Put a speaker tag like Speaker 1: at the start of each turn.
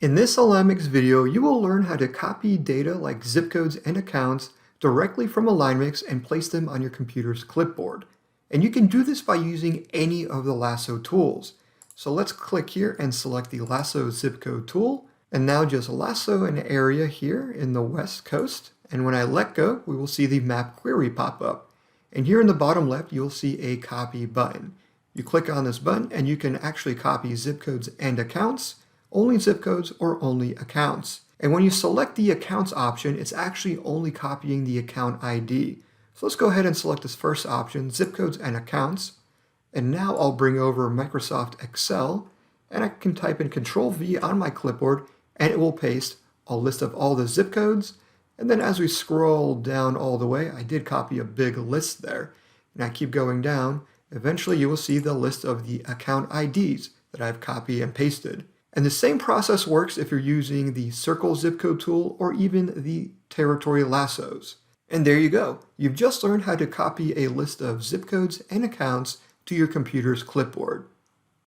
Speaker 1: In this AlignMix video, you will learn how to copy data like zip codes and accounts directly from AlignMix and place them on your computer's clipboard. And you can do this by using any of the lasso tools. So let's click here and select the lasso zip code tool. And now just lasso an area here in the West Coast. And when I let go, we will see the map query pop up. And here in the bottom left, you'll see a copy button. You click on this button and you can actually copy zip codes and accounts, only zip codes or only accounts. And when you select the accounts option, it's actually only copying the account ID. So let's go ahead and select this first option, zip codes and accounts. And now I'll bring over Microsoft Excel and I can type in Control V on my clipboard and it will paste a list of all the zip codes. And then as we scroll down all the way, I did copy a big list there. And I keep going down. Eventually you will see the list of the account IDs that I've copied and pasted. And the same process works if you're using the circle zip code tool or even the territory lassos. And there you go. You've just learned how to copy a list of zip codes and accounts to your computer's clipboard.